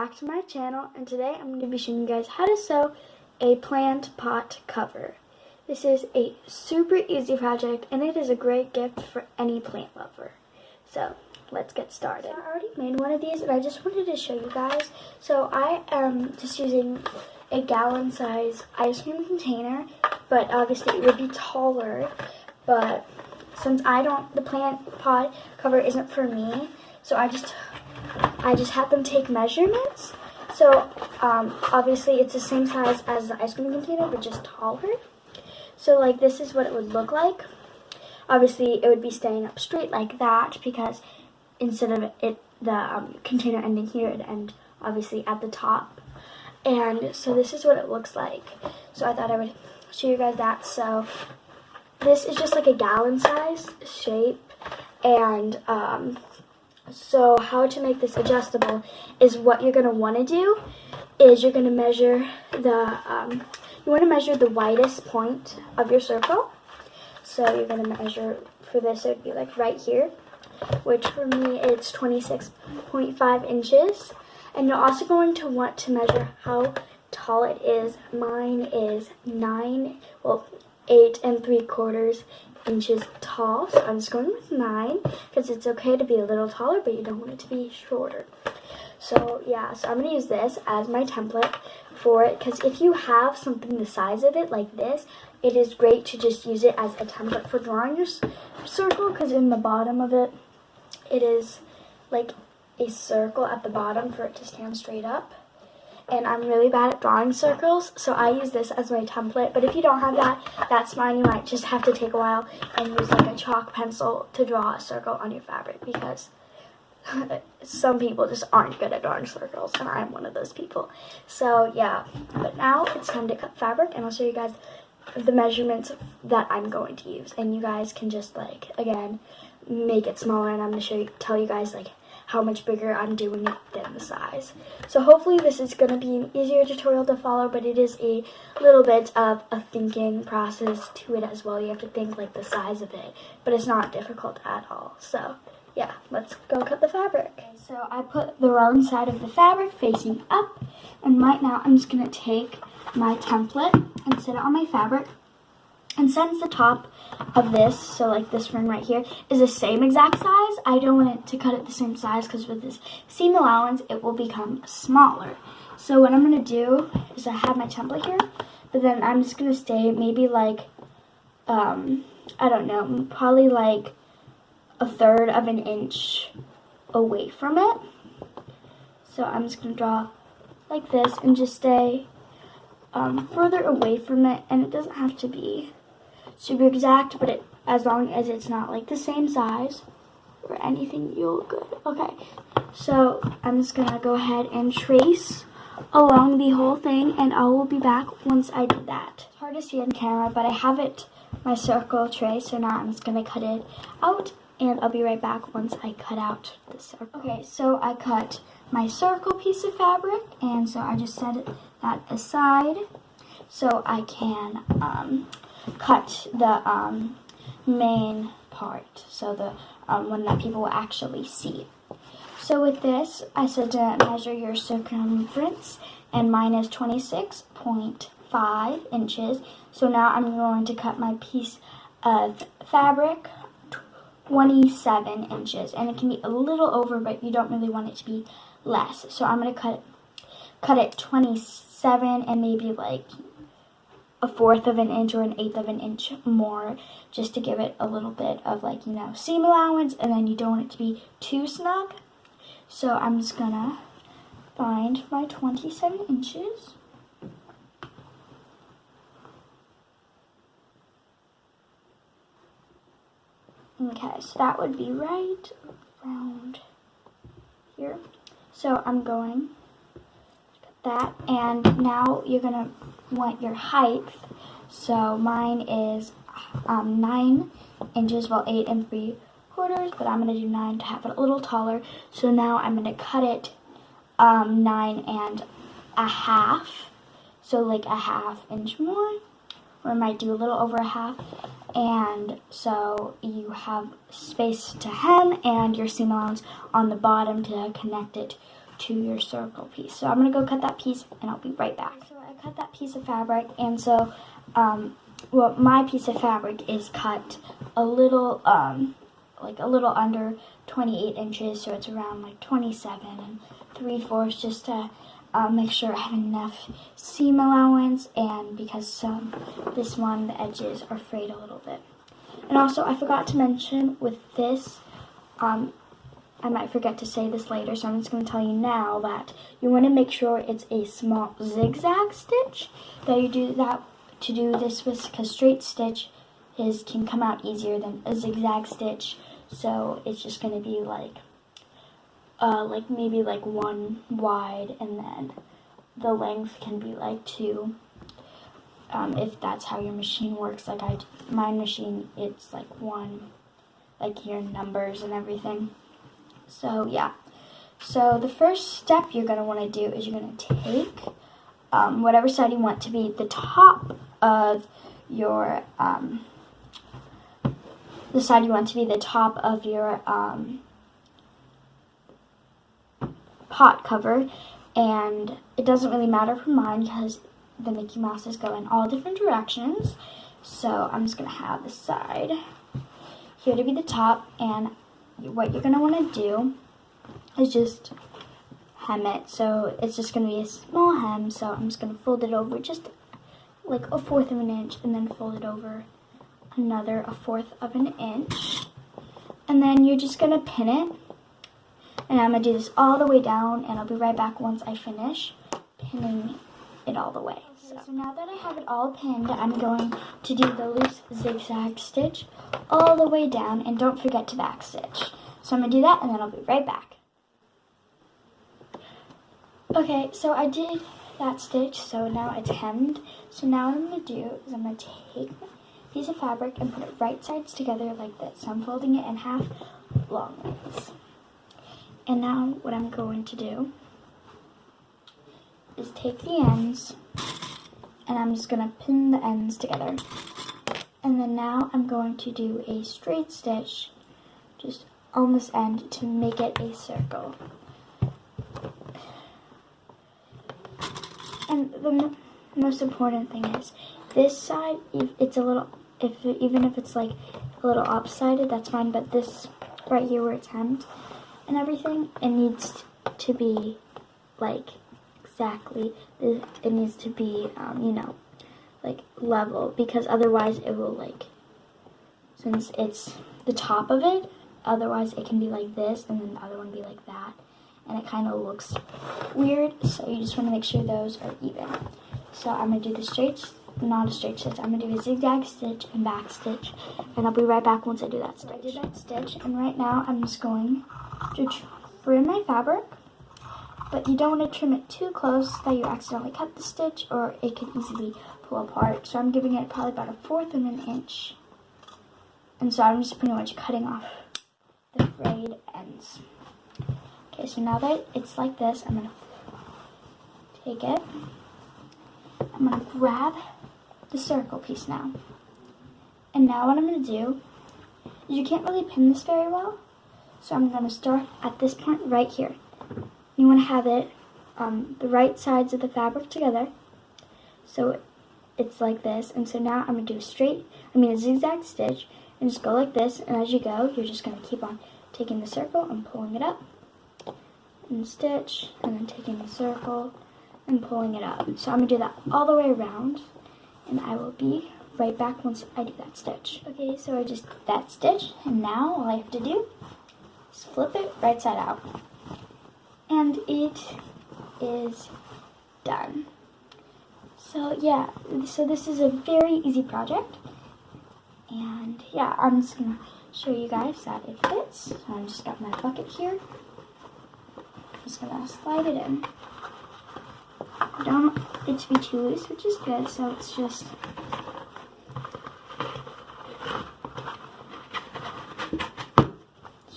back to my channel, and today I'm going to be showing you guys how to sew a plant pot cover. This is a super easy project and it is a great gift for any plant lover. So let's get started. So I already made one of these and I just wanted to show you guys. So I am just using a gallon size ice cream container, but obviously it would be taller, but since the plant pot cover isn't for me, so I just had them take measurements. So obviously it's the same size as the ice cream container, but just taller. So like this is what it would look like. Obviously it would be staying up straight like that, because instead of the container ending here, it would end obviously at the top. And so this is what it looks like. So I thought I would show you guys that. So this is just like a gallon size shape, and so how to make this adjustable is what you're going to want to do is you're going to measure the widest point of your circle. So you're going to measure, for this it would be like right here, which for me it's 26.5 inches. And you're also going to want to measure how tall it is. Mine is 8 3/4 inches tall, so I'm just going with 9 because it's okay to be a little taller, but you don't want it to be shorter. So yeah, so I'm going to use this as my template for it, because if you have something the size of it like this, it is great to just use it as a template for drawing your circle, because in the bottom of it, it is like a circle at the bottom for it to stand straight up. And I'm really bad at drawing circles, so I use this as my template. But if you don't have that, that's fine. You might just have to take a while and use like a chalk pencil to draw a circle on your fabric, because some people just aren't good at drawing circles, and I'm one of those people. So yeah, but now it's time to cut fabric, and I'll show you guys the measurements that I'm going to use. And you guys can just like, again, make it smaller, and I'm going to tell you guys like how much bigger I'm doing it than the size. So hopefully this is going to be an easier tutorial to follow, but it is a little bit of a thinking process to it as well. You have to think like the size of it, but it's not difficult at all. So yeah, let's go cut the fabric. Okay, so I put the wrong side of the fabric facing up, and right now I'm just going to take my template and sit it on my fabric. And since the top of this, so like this ring right here, is the same exact size, I don't want it to cut it the same size, because with this seam allowance, it will become smaller. So what I'm going to do is I have my template here, but then I'm just going to stay maybe like, I don't know, probably like 1/3 of an inch away from it. So I'm just going to draw like this and just stay further away from it, and it doesn't have to be super exact, but as long as it's not like the same size or anything, you'll look good. Okay, so I'm just gonna go ahead and trace along the whole thing, and I will be back once I do that. It's hard to see on camera, but I have my circle traced, so now I'm just gonna cut it out, and I'll be right back once I cut out the circle. Okay, so I cut my circle piece of fabric, and so I just set that aside so I can cut the main part, so the one that people will actually see. So with this, I said to measure your circumference, and mine is 26.5 inches. So now I'm going to cut my piece of fabric 27 inches, and it can be a little over, but you don't really want it to be less. So I'm going to cut it 27 and maybe like 1/4 of an inch or 1/8 of an inch more, just to give it a little bit of like, you know, seam allowance, and then you don't want it to be too snug. So I'm just gonna find my 27 inches. Okay, so that would be right around here. So I'm going that, and now you're gonna want your height. So mine is 9 inches, well 8 3/4, but I'm gonna do 9 to have it a little taller. So now I'm gonna cut it 9 1/2, so like a 1/2 inch more, or I might do a little over a 1/2. And so you have space to hem and your seam allowance on the bottom to connect it to your circle piece. So I'm going to go cut that piece and I'll be right back. So I cut that piece of fabric, and so well, my piece of fabric is cut a little like a little under 28 inches, so it's around like 27 3/4, just to make sure I have enough seam allowance, and because this one, the edges are frayed a little bit. And also, I forgot to mention with this, I might forget to say this later, so I'm just going to tell you now that you want to make sure it's a small zigzag stitch that you do that to do this with, because straight stitch can come out easier than a zigzag stitch. So it's just going to be like maybe like 1 wide, and then the length can be like 2. If that's how your machine works, like my machine, it's like 1, like your numbers and everything. So yeah, so the first step you're going to want to do is you're going to take whatever side you want to be the top of your pot cover, and it doesn't really matter for mine because the Mickey Mouses go in all different directions. So I'm just going to have the side here to be the top, and what you're going to want to do is just hem it. So it's just going to be a small hem, so I'm just going to fold it over just like 1/4 of an inch, and then fold it over another 1/4 of an inch, and then you're just going to pin it. And I'm going to do this all the way down, and I'll be right back once I finish pinning it all the way. So now that I have it all pinned, I'm going to do the loose zigzag stitch all the way down, and don't forget to back stitch. So I'm going to do that, and then I'll be right back. Okay, so I did that stitch, so now it's hemmed. So now what I'm going to do is I'm going to take my piece of fabric and put it right sides together like this. So I'm folding it in half longways. And now what I'm going to do is take the ends, and I'm just going to pin the ends together. And then now I'm going to do a straight stitch just on this end to make it a circle. And the most important thing is this side, even if it's like a little opposite, that's fine, but this right here where it's hemmed and everything, it needs to be like exactly, it needs to be, you know, like level, because otherwise it will, like, since it's the top of it, otherwise it can be like this and then the other one be like that, and it kind of looks weird. So you just want to make sure those are even. So I'm going to do not a straight stitch, I'm going to do a zigzag stitch and back stitch, and I'll be right back once I do that stitch. I did that stitch, and right now I'm just going to trim my fabric, but you don't want to trim it too close that you accidentally cut the stitch, or it could easily pull apart. So I'm giving it probably about 1/4 of an inch, and so I'm just pretty much cutting off the frayed ends. Okay, so now that it's like this, I'm going to take it, I'm going to grab the circle piece now. And now what I'm going to do, you can't really pin this very well, so I'm going to start at this point right here. You want to have it the right sides of the fabric together, so it's like this. And so now I'm going to do a zigzag stitch, and just go like this, and as you go, you're just going to keep on taking the circle and pulling it up, and stitch, and then taking the circle and pulling it up. So I'm going to do that all the way around, and I will be right back once I do that stitch. Okay, so I just did that stitch, and now all I have to do is flip it right side out. And it is done. So yeah, so this is a very easy project. And yeah, I'm just going to show you guys that it fits. So I just got my bucket here. I'm just going to slide it in. I don't want it to be too loose, which is good, so it's just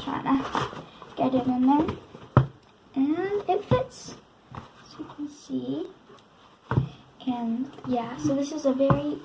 trying to get it in there. And it fits, as you can see. And yeah, so this is a very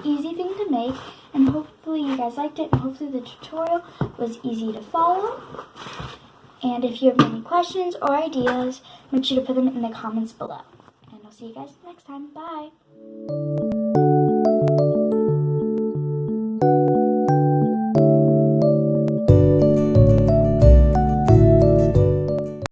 easy thing to make, and hopefully you guys liked it, and hopefully the tutorial was easy to follow. And if you have any questions or ideas, make sure to put them in the comments below. And I'll see you guys next time. Bye!